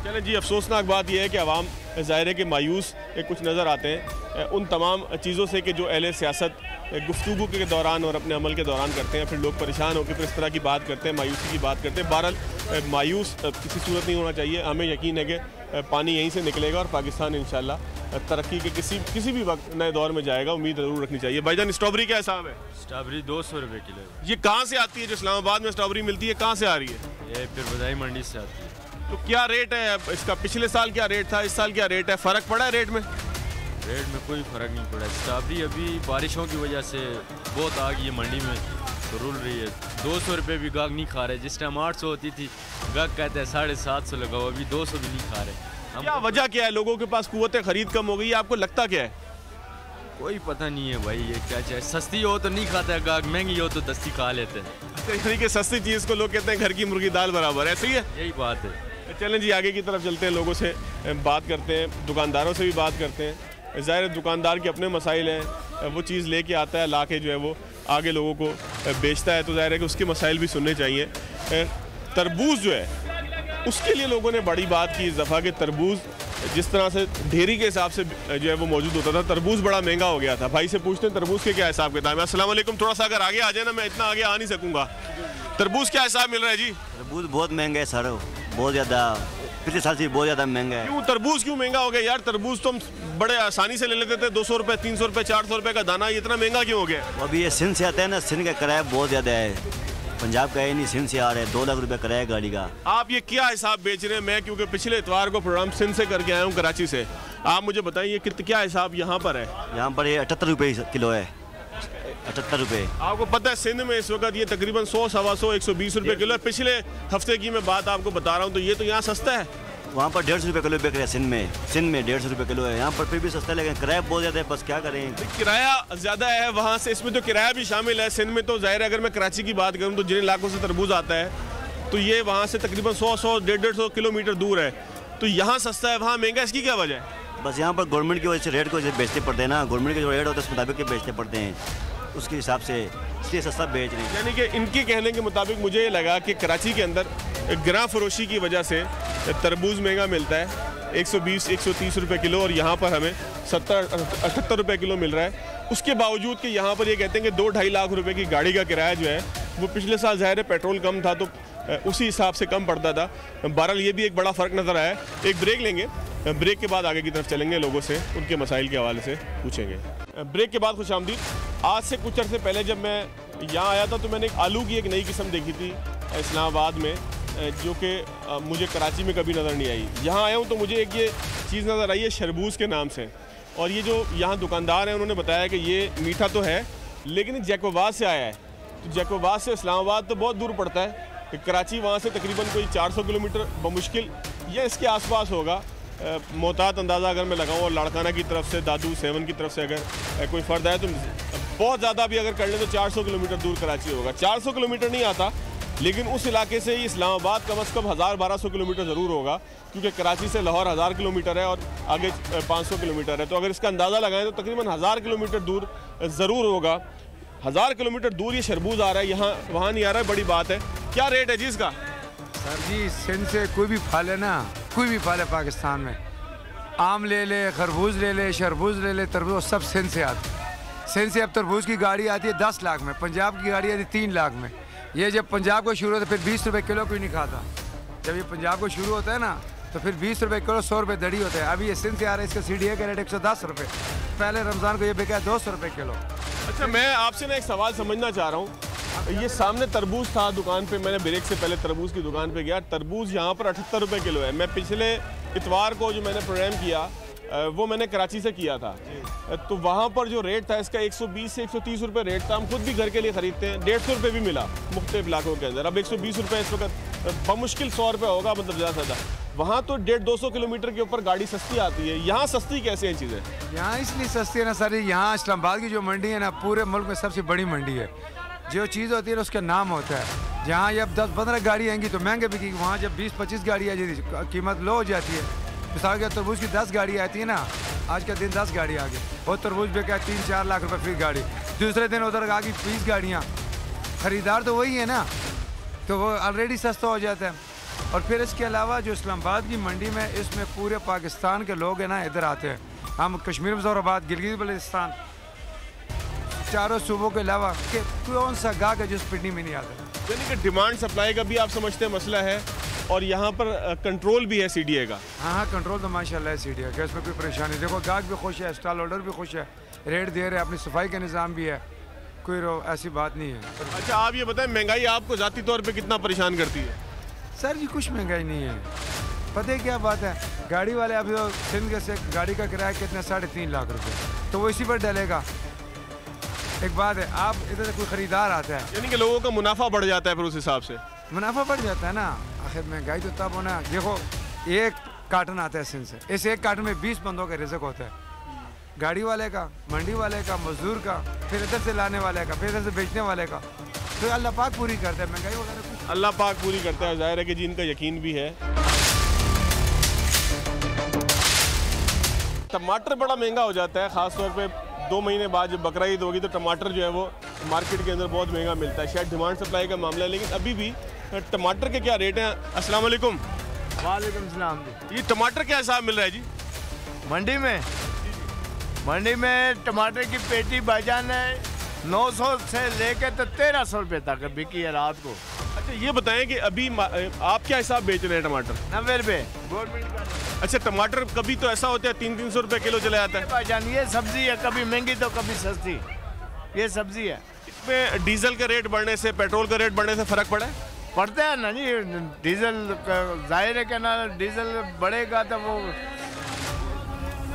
चलें जी, अफसोसनाक बात यह है कि अवाम ज़ाहिर है कि मायूस कुछ नज़र आते हैं उन तमाम चीज़ों से कि जो अहले सियासत गुफ्तगू के दौरान और अपने अमल के दौरान करते हैं, फिर लोग परेशान होकर फिर इस तरह की बात करते हैं, मायूसी की बात करते हैं। बहरहाल मायूस किसी सूरत नहीं होना चाहिए। हमें यकीन है कि पानी यहीं से निकलेगा और पाकिस्तान इंशाल्लाह तरक्की के किसी भी वक्त नए दौर में जाएगा, उम्मीद ज़रूर रखनी चाहिए। भाईजान, स्ट्रॉबेरी क्या हिसाब है? स्ट्रॉबेरी 200 रुपये किलो। ये कहाँ से आती है? जो इस्लामाबाद में स्ट्रॉबेरी मिलती है, कहाँ से आ रही है? ये फिर बदाई मंडी से आती है। तो क्या रेट है इसका? पिछले साल क्या रेट था, इस साल क्या रेट है? फ़र्क पड़ा है रेट में? रेट में कोई फ़र्क नहीं पड़ा। स्ट्रॉबेरी अभी बारिशों की वजह से बहुत आ गई है मंडी में, तो रुल रही है। 200 रुपये भी गाहक नहीं खा रहे। जिस टाइम 800 होती थी, गाहक कहते हैं 750 लगाओ, अभी 200 भी नहीं खा रहे। क्या वजह क्या है? लोगों के पास कुव्वत खरीद कम हो गई है, आपको लगता क्या है? कोई पता नहीं है भाई, ये क्या चाहे, सस्ती हो तो नहीं खाता है गाहक, महंगी हो तो दस्ती खा लेते हैं। यानी कि सस्ती चीज़ को लोग कहते हैं घर की मुर्गी दाल बराबर, ऐसे ही है? यही बात है। चलें जी, आगे की तरफ चलते हैं, लोगों से बात करते हैं, दुकानदारों से भी बात करते हैं। ज़ाहिर है दुकानदार के अपने मसाइल हैं, वो चीज़ लेके आता है, लाके जो है वो आगे लोगों को बेचता है, तो ज़ाहिर है कि उसके मसाइल भी सुनने चाहिए। तरबूज जो है उसके लिए लोगों ने बड़ी बात की इस दफ़ा कि तरबूज जिस तरह से ढेरी के हिसाब से जो है वो मौजूद होता था, तरबूज बड़ा महंगा हो गया था। भाई से पूछते हैं तरबूज के क्या हिसाब किताब है। अस्सलाम वालेकुम, थोड़ा सा अगर आगे आ जाए ना, मैं इतना आगे आ नहीं सकूँगा। तरबूज क्या हिसाब मिल रहा है जी? तरबूज बहुत महंगा है सर, बहुत ज़्यादा, पिछले साल से बहुत ज़्यादा महंगा है। क्यों तरबूज क्यों महंगा हो गया यार? तरबूज तो हम बड़े आसानी से ले लेते थे, 200 रुपये, 300 रुपये, 400 रुपये का दाना, इतना महंगा क्यों हो गया? अभी ये सिंध से आता है ना, सिंध का किराया बहुत ज़्यादा है, पंजाब का है नहीं, सिंध से आ रहा है, 2 लाख रुपये किराया गाड़ी का। आप ये क्या हिसाब बेच रहे हैं? मैं क्योंकि पिछले इतवार को प्रोग्राम सिंध से करके आया हूँ, कराची से। आप मुझे बताइए क्या हिसाब यहाँ पर है? यहाँ पर ये 78 रुपये किलो है, 78 रुपये। आपको पता है सिंध में इस वक्त ये तकरीबन 100, 125, 120 रुपये किलो है। पिछले हफ्ते की मैं बात आपको बता रहा हूँ, तो ये तो यहाँ सस्ता है। वहाँ पर 150 रुपये किलो बिक रहा है सिंध में 150 रुपये किलो है। यहाँ पर फिर भी सस्ता, लेकिन किराया बहुत ज़्यादा है, बस क्या करें। किराया ज़्यादा है वहाँ से, इसमें तो किराया भी शामिल है। सिंध में तो ज़ाहिर है, अगर मैं कराची की बात करूँ तो जिन इलाकों से तरबूज आता है, तो ये वहाँ से तकरीबन 100, 150 किलोमीटर दूर है, तो यहाँ सस्ता है, वहाँ महंगा। इसकी क्या वजह है? बस यहाँ पर गवर्नमेंट की वजह से रेट को बेचते पड़ते हैं ना, गवर्नमेंट के जो रेट होता है उस मुताबिक के बेचते पड़ते हैं, उसके हिसाब से, इसलिए सस्ता बेच रहे हैं। यानी कि इनके कहने के मुताबिक मुझे ये लगा कि कराची के अंदर ग्रां फरोशी की वजह से तरबूज महंगा मिलता है, 120, 130 रुपये किलो, और यहाँ पर हमें 70-78 रुपये किलो मिल रहा है। उसके बावजूद कि यहाँ पर ये कहते हैं कि 2-2.5 लाख रुपए की गाड़ी का किराया जो है वो पिछले साल ज़ाहिर है पेट्रोल कम था तो उसी हिसाब से कम पड़ता था। बहरहाल ये भी एक बड़ा फ़र्क नज़र आया है। एक ब्रेक लेंगे, ब्रेक के बाद आगे की तरफ चलेंगे, लोगों से उनके मसाइल के हवाले से पूछेंगे। ब्रेक के बाद खुशामदीद। आज से कुछ अर्से पहले जब मैं यहाँ आया था तो मैंने एक आलू की एक नई किस्म देखी थी इस्लामाबाद में, जो कि मुझे कराची में कभी नज़र नहीं आई। यहाँ आया हूँ तो मुझे एक ये चीज़ नज़र आई है शरबूज़ के नाम से, और ये जो यहाँ दुकानदार हैं उन्होंने बताया कि ये मीठा तो है लेकिन जैकोबाद से आया है। तो जैकोबाद से इस्लामाबाद तो बहुत दूर पड़ता है, कराची वहाँ से तकरीबन कोई 400 किलोमीटर बमुश्किल या इसके आसपास होगा। मोहतात अंदाज़ा अगर मैं लगाऊँ, और लाड़काना की तरफ से, दादू 7 की तरफ से अगर कोई फ़र्द आए तो बहुत ज़्यादा भी अगर कर लें तो 400 किलोमीटर दूर कराची होगा। 400 किलोमीटर नहीं आता, लेकिन उस इलाके से ही इस्लामाबाद कम अज़ कम 1000-1200 किलोमीटर ज़रूर होगा, क्योंकि कराची से लाहौर 1000 किलोमीटर है और आगे 500 किलोमीटर है। तो अगर इसका अंदाज़ा लगाएं तो तकरीबन 1000 किलोमीटर दूर ज़रूर होगा। 1000 किलोमीटर दूर ये शरबूज़ आ रहा है, यहाँ वहाँ नहीं आ रहा है, बड़ी बात है। क्या रेट है जी इसका? सर जी सिंध से कोई भी फल है ना, कोई भी फल है पाकिस्तान में, आम ले ले, खरबूज ले ले, शरबूज ले ले, तरबूज, सब सिंध से आते हैं। सिंध से अब तरबूज की गाड़ी आती है 10 लाख में, पंजाब की गाड़ी आती है 3 लाख में। ये जब पंजाब को शुरू होता है फिर 20 रुपये किलो कोई नहीं खाता, जब ये पंजाब को शुरू होता है ना तो फिर 20 रुपए किलो 100 रुपए दड़ी होता है। अभी ये सिंध से आ रहा है, इसका CDA का रेट 110 रुपए। पहले रमज़ान को ये बिका है 200 रुपए किलो। अच्छा, मैं आपसे ना एक सवाल समझना चाह रहा हूँ। ये सामने तरबूज था दुकान पे, मैंने ब्रेक से पहले तरबूज की दुकान पे गया। तरबूज यहाँ पर 78 रुपए किलो है। मैं पिछले इतवार को जो मैंने प्रोग्राम किया वो मैंने कराची से किया था, तो वहाँ पर जो रेट था इसका 120 से 130 रुपये रेट था। हम खुद भी घर के लिए ख़रीदते हैं, 150 रुपये भी मिला मुख्तलिफ इलाकों के अंदर। अब 120 रुपये इस वक्त बमुश्किल 100 रुपये होगा, मतलब ज़्यादा से ज़्यादा। वहाँ तो 150-200 किलोमीटर के ऊपर गाड़ी सस्ती आती है, यहाँ सस्ती कैसे हैं चीज़ें? यहाँ इसलिए सस्ती है ना सर, यहाँ इस्लामाबाद की जो मंडी है ना पूरे मुल्क में सबसे बड़ी मंडी है। जो चीज़ होती है ना उसका नाम होता है। जहाँ जब 10-15 गाड़ी आएंगी तो महंगे बिकेगी, वहाँ जब 20-25 गाड़ी आ जाती कीमत लो हो जाती है। मिसाल के तरबूज की 10 गाड़ी आती है ना, आज का दिन 10 गाड़ी आ गई, वो तरबूज बिका 3-4 लाख रुपए फी गाड़ी। दूसरे दिन उधर आ गई 20 गाड़ियाँ, ख़रीदार तो वही है ना, तो वो ऑलरेडी सस्ता हो जाता है। और फिर इसके अलावा जो इस्लामाबाद की मंडी में इसमें पूरे पाकिस्तान के लोग हैं ना इधर आते हैं। हम कश्मीर मुजफ्फराबाद, गिलगित बल्तिस्तान, चारों सूबों के अलावा कि कौन सा गाहक है जिस पिंडी में नहीं आता। यानी कि डिमांड सप्लाई का भी आप समझते हैं मसला है, और यहाँ पर कंट्रोल भी है CDA का। हाँ, कंट्रोल तो माशाल्लाह है CDA का, इसमें कोई परेशानी। देखो गाहक भी खुश है, स्टॉल होल्डर भी खुश है, रेट दे रहे हैं, अपनी सफाई का निज़ाम भी है, कोई ऐसी बात नहीं है। अच्छा, आप ये बताएं महंगाई आपको ज़ाती तौर पे कितना परेशान करती है? सर जी कुछ महंगाई नहीं है, पता है क्या बात है, गाड़ी वाले अभी तो सिंध से गाड़ी का किराया कितना 3.5 लाख रुपये, तो वो इसी पर डलेगा। एक बात है, आप इधर से कोई ख़रीदार आता है, यानी कि लोगों का मुनाफा बढ़ जाता है, फिर उस हिसाब से मुनाफा बढ़ जाता है ना। आखिर महंगाई तो तब होना, देखो एक कार्टन आता है सिंध से, इस एक कार्टन में 20 बंदों का रिज़्क होता है, गाड़ी वाले का, मंडी वाले का, मजदूर का, फिर इधर से लाने वाले का, फिर इधर से बेचने वाले का। तो अल्लाह पाक पूरी करता है महंगाई वगैरह कुछ, अल्लाह पाक पूरी करता है। जाहिर है कि जी इनका यकीन भी है। टमाटर बड़ा महंगा हो जाता है, ख़ास तौर पे 2 महीने बाद जब बकरा ईद होगी तो टमाटर जो है वो मार्केट के अंदर बहुत महंगा मिलता है। शायद डिमांड सप्लाई का मामला है, लेकिन अभी भी टमाटर के क्या रेट हैं? अस्सलाम वालेकुम। वालेकुम सलाम जी। ये टमाटर क्या हिसाब मिल रहा है जी मंडी में? मंडी में टमाटर की पेटी भाईजान है 900 से लेकर तो 1300 रुपये तक बिकी है रात को। अच्छा, ये बताएं कि अभी आप क्या हिसाब बेच रहे हैं टमाटर? 90 रुपये गवर्नमेंट का। अच्छा, टमाटर कभी तो ऐसा होता है 300-300 रुपये किलो चला जाता है भाईजान, ये सब्जी है, कभी महंगी तो कभी सस्ती, ये सब्जी है। इसमें डीजल का रेट बढ़ने से, पेट्रोल का रेट बढ़ने से फ़र्क पड़ा है? पड़ता है ना जी, डीजल जाहिर है कि ना, डीजल बढ़ेगा तो वो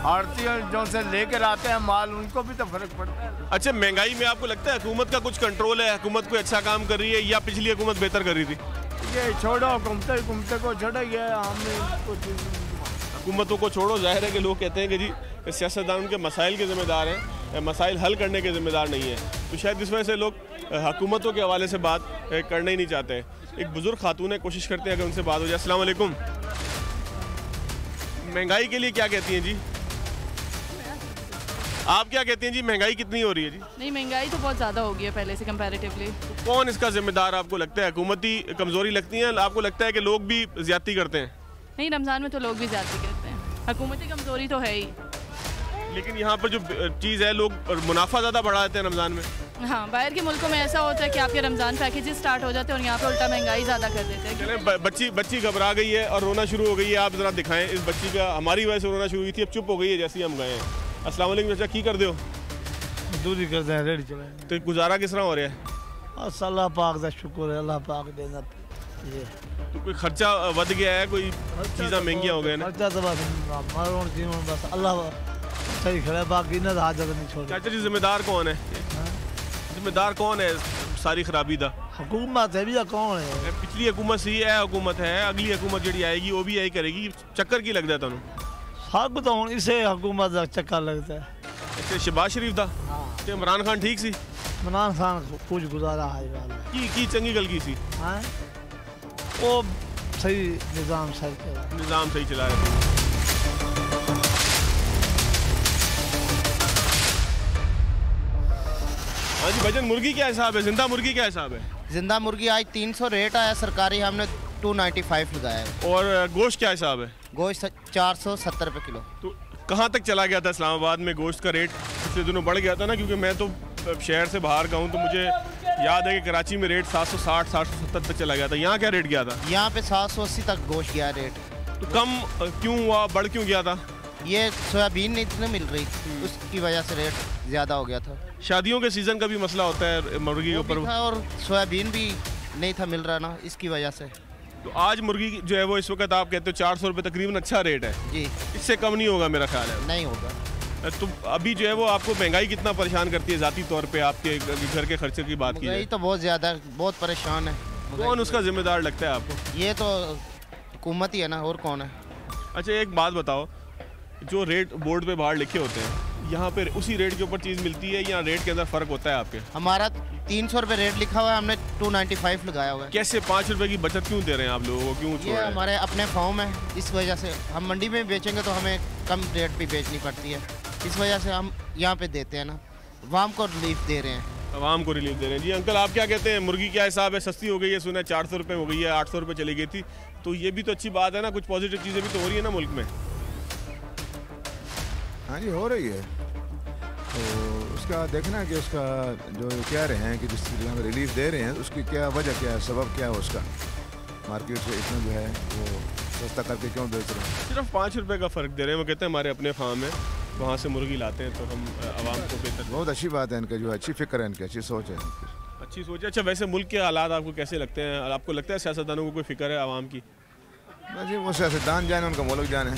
आड़तियों जो से लेकर आते हैं माल, उनको भी तो फर्क पड़ता है। अच्छा, महंगाई में आपको लगता है हुकूमत का कुछ कंट्रोल है? हुकूमत कोई अच्छा काम कर रही है या पिछली हुकूमत बेहतर कर रही थी? ये छोड़ो, हुकूमत को छोड़ो, ये हुकूमतों को छोड़ो। जाहिर है कि लोग कहते हैं कि जी सियासतदान उनके मसाइल के ज़िम्मेदार हैं, मसाइल हल करने के ज़िम्मेदार नहीं है, तो शायद इस वजह से लोग हुकूमतों के हवाले से बात करना ही नहीं चाहते। एक बुजुर्ग खातून है, कोशिश करते हैं अगर उनसे बात हो जाए। अस्सलाम वालेकुम। महंगाई के लिए क्या कहती हैं जी? आप क्या कहती हैं जी, महंगाई कितनी हो रही है जी? नहीं, महंगाई तो बहुत ज़्यादा हो गई है पहले से कंपैरेटिवली। तो कौन इसका जिम्मेदार आपको लगता है? हुकूमती कमज़ोरी लगती है? आपको लगता है कि लोग भी ज़्यादती करते हैं? नहीं, रमज़ान में तो लोग भी ज़्यादती करते हैं, हुकूमती कमज़ोरी तो है ही। लेकिन यहाँ पर जो चीज़ है, लोग मुनाफा ज़्यादा बढ़ा देते हैं रमज़ान में। हाँ, बाहर के मुल्कों में ऐसा होता है कि आपके रमज़ान पैकेजेस स्टार्ट हो जाते हैं और यहाँ पे उल्टा महंगाई ज़्यादा कर देते हैं। चलें, बच्ची घबरा गई है और रोना शुरू हो गई है, आप ज़रा दिखाएं इस बच्ची का। हमारी वजह से रोना शुरू हुई थी, अब चुप हो गई है जैसे ही हम गए हैं। अस्सलाम वालेकुम चाचा, की कर दो? दूरी करते हैं, रेडी चलाएं। तो गुजारा किस तरह हो रहा है? अल्लाह पाक का शुक्र है, अल्लाह पाक देना। ये तो कोई खर्चा बढ़ गया है, कोई चीज़ें महंगियाँ हो गए ना? खर्चा तो बस अल्लाह सही खड़ा, बाकी ना हाथ जगह नहीं छोड़। चाचा जी, जिम्मेदार कौन है? जिम्मेदार कौन है सारी खराबी का? हुकूमत है भी, कौन है? पिछली हुकूमत सी है, हुकूमत है, अगली हुकूमत जी आएगी वो भी यही करेगी। चक्कर की लगता है तुम? हक तो हूँ इसे हुकूमत का चक्कर लगता है। अच्छा, शहबाज शरीफ का? इमरान खान ठीक सी? इमरान खान कुछ गुजारा है की चंगी गल की सी? हाँ, वो सही निज़ाम सही चला रहे थे। हाँ जी भाईजान, मुर्गी क्या हिसाब है? जिंदा मुर्गी क्या हिसाब है? जिंदा मुर्गी आज 300 रेट आया सरकारी, हमने 295 लगाया है। और गोश्त क्या हिसाब है? गोश्त 470 रुपये किलो। तो कहाँ तक चला गया था इस्लामाबाद में गोश्त का रेट? पिछले दिनों बढ़ गया था ना, क्योंकि मैं तो शहर से बाहर का हूँ, तो मुझे याद है कि कराची में रेट 760 770 तक चला गया था, यहाँ क्या रेट गया था? यहाँ पे 780 तक गोश्त गया रेट। तो कम क्यों हुआ, बढ़ क्यों गया था? ये सोयाबीन नहीं इतनी मिल रही, उसकी वजह से रेट ज़्यादा हो गया था। शादियों के सीज़न का भी मसला होता है मुर्गी के ऊपर, और सोयाबीन भी नहीं था मिल रहा ना, इसकी वजह से। तो आज मुर्गी जो है वो इस वक्त आप कहते हो 400 रुपये तकरीबन अच्छा रेट है जी, इससे कम नहीं होगा मेरा ख्याल है। नहीं होगा। तो अभी जो है वो आपको महंगाई कितना परेशान करती है ज़ाती तौर पे, आपके घर के खर्चे की बात की जाए तो बहुत ज़्यादा, बहुत परेशान है। कौन उसका जिम्मेदार लगता है आपको? ये तो हुकूमत ही है ना, और कौन है? अच्छा एक बात बताओ, जो रेट बोर्ड पे बाहर लिखे होते हैं यहाँ पे उसी रेट के ऊपर चीज़ मिलती है या रेट के अंदर फ़र्क होता है आपके? हमारा 300 रुपये रेट लिखा हुआ है, हमने 295 लगाया हुआ है। कैसे 5 रुपये की बचत क्यों दे रहे हैं आप लोगों को, क्यों छोड़ रहे हैं? हमारे अपने फार्म है, इस वजह से हम मंडी में बेचेंगे तो हमें कम रेट पे बेचनी पड़ती है, इस वजह से हम यहाँ पे देते हैं ना, आवाम को रिलीफ दे रहे हैं। आवाम को रिलीफ दे रहे हैं। जी अंकल आप क्या कहते हैं, मुर्गी क्या हिसाब है? सस्ती हो गई है, सुना है 400 रुपये हो गई है, 800 रुपये चली गई थी, तो ये भी तो अच्छी बात है ना, कुछ पॉजिटिव चीज़ें भी तो हो रही है ना मुल्क में। हाँ जी हो रही है, तो उसका देखना कि उसका जो कह रहे हैं कि जिस यहाँ रिलीफ दे रहे हैं उसकी क्या वजह, क्या है सबब, क्या है उसका, मार्केट से इतना जो है वो सस्ता करके क्यों बेच रहे हैं? सिर्फ 5 रुपये का फ़र्क दे रहे हैं। वो कहते हैं हमारे अपने फार्म है, वहाँ से मुर्गी लाते हैं, तो हम आवाम को बेहतर। बहुत अच्छी बात है इनका, जो अच्छी फिक्र है इनकी, अच्छी सोच है, अच्छी सोच है। अच्छा वैसे मुल्क के हालात आपको कैसे लगते हैं? आपको लगता है सियासतदानों को कोई फिक्र है आवाम की? जी वो सियासतदान जाने, उनका मुल्क जाने।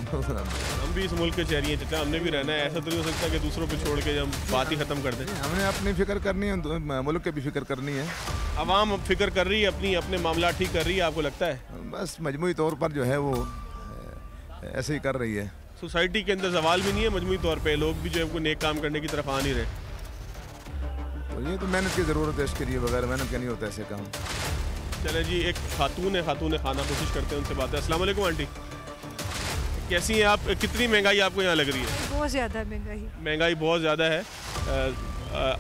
हम भी इस मुल्क के चेहरे हैं चाचा, हमने भी रहना है, ऐसा तो नहीं हो सकता कि दूसरों पे छोड़ के हम बात ही ख़त्म कर दें। हमने अपनी फिक्र करनी है, मुल्क की भी फिक्र करनी है। आवाम फिक्र कर रही है अपनी, अपने मामला ठीक कर रही है, आपको लगता है? बस मजमूई तौर पर जो है वो ऐसे ही कर रही है। सोसाइटी के अंदर सवाल भी नहीं है मजमूई तौर पे, लोग भी जो है वो नेक काम करने की तरफ आ नहीं रहे। तो ये तो मेहनत की ज़रूरत है, इसके लिए बगैर मेहनत के नहीं होता ऐसे काम। चले जी एक खातून है खाना, कोशिश करते हैं उनसे बात है। अस्सलाम वालेकुम आंटी, कैसी हैं आप? कितनी महंगाई आपको यहाँ लग रही है? बहुत ज़्यादा महंगाई। महंगाई बहुत ज़्यादा है।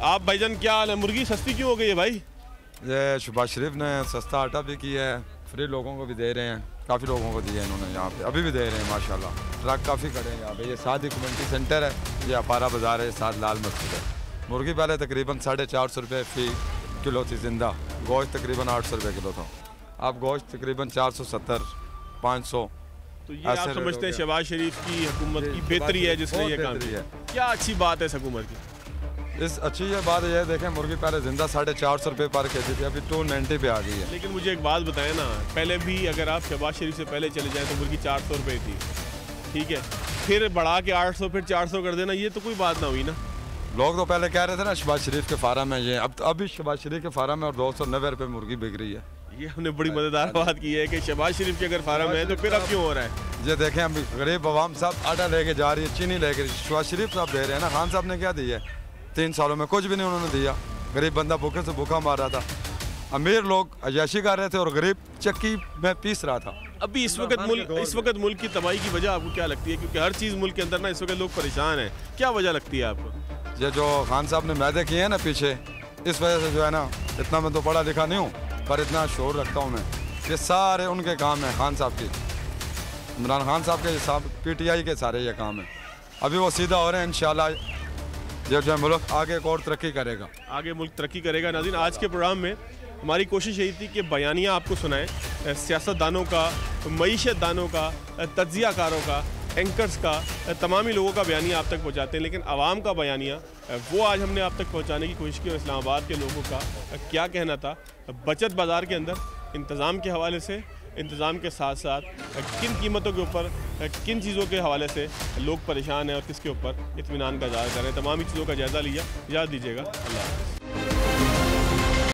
आप भाईजान क्या हाल है, मुर्गी सस्ती क्यों हो गई है भाई? ये शहबाज शरीफ ने सस्ता आटा भी किया है, फ्री लोगों को भी दे रहे हैं, काफ़ी लोगों को दिए इन्होंने, यहाँ पे अभी भी दे रहे हैं माशाल्लाह। ट्रक काफ़ी खड़े हैं यहाँ पे। ये साथ ही कम्युनिटी सेंटर है, ये अपारा बाज़ार है, साथ लाल मस्जिद है। मुर्गी पहले तकरीबन 450 रुपये फ़ी किलो थी जिंदा, गोश्त तकरीबन 800 रुपये किलो था, अब गोश्त तकरीबन 470 500। तो ये आप समझते हैं शहबाज शरीफ की हुकूमत की बेहतरी है जिसने ये काम किया? क्या अच्छी बात है इस हुकूमत की? इस अच्छी ये बात ये देखें, मुर्गी पहले जिंदा 450 रुपये पर केजी थी, अभी 290 पे आ गई है। लेकिन मुझे एक बात बताएं ना, पहले भी अगर आप शहबाज शरीफ से पहले चले जाएं तो मुर्गी 400 रुपये थी, ठीक है, फिर बढ़ा के 800 फिर 400 कर देना, ये तो कोई बात ना हुई ना। लोग तो पहले कह रहे थे ना शहबाज शरीफ के फार्म है ये, अब अभी शहबाज शरीफ के फार्म है और 290 रुपये मुर्गी बिक रही है। ये हमने बड़ी मजेदार बात की है कि शहबाज शरीफ के अगर फार्म है तो फिर अब क्यों हो रहा है? ये देखें हम गरीब आवाम साहब आटा लेके जा रही है, चीनी लेके, शहबाज शरीफ साहब दे रहे हैं ना, खान साहब ने क्या दिया है? 3 सालों में कुछ भी नहीं उन्होंने दिया। गरीब बंदा भूखे से भूखा मार रहा था, अमीर लोग अयाशी कर रहे थे और गरीब चक्की में पीस रहा था। अभी इस वक्त मुल्क की तबाही की वजह आपको क्या लगती है? क्योंकि हर चीज़ मुल्क के अंदर ना इस वक्त लोग परेशान हैं, क्या वजह लगती है आपको? ये जो खान साहब ने मैदे किए हैं ना पीछे, इस वजह से जो है ना, इतना मैं तो पढ़ा लिखा नहीं हूँ पर इतना शोर रखता हूँ मैं, ये सारे उनके काम हैं खान साहब की, इमरान खान साहब के साहब PTI के सारे ये काम हैं। अभी वो सीधा हो रहे हैं, इंशाल्लाह ये जो है मुल्क आगे और तरक्की करेगा, आगे मुल्क तरक्की करेगा। नाज़रीन आज के प्रोग्राम में हमारी कोशिश यही थी कि बयानिया आपको सुनाएं, सियासतदानों का, मईशतदानों का, तज्जियाकारों का, एंकर्स का, तमामी लोगों का बयानिया आप तक पहुंचाते हैं, लेकिन आवाम का बयानिया वो आज हमने आप तक पहुंचाने की कोशिश की। और इस्लामाबाद के लोगों का क्या कहना था बचत बाज़ार के अंदर इंतज़ाम के हवाले से, इंतज़ाम के साथ साथ किन कीमतों के ऊपर, किन चीज़ों के हवाले से लोग परेशान हैं और किसके ऊपर इत्मीनान का इज़हार कर रहे हैं, तमामी चीज़ों का जायज़ा लिया। याद दीजिएगा। अल्लाह हाफ़िज़।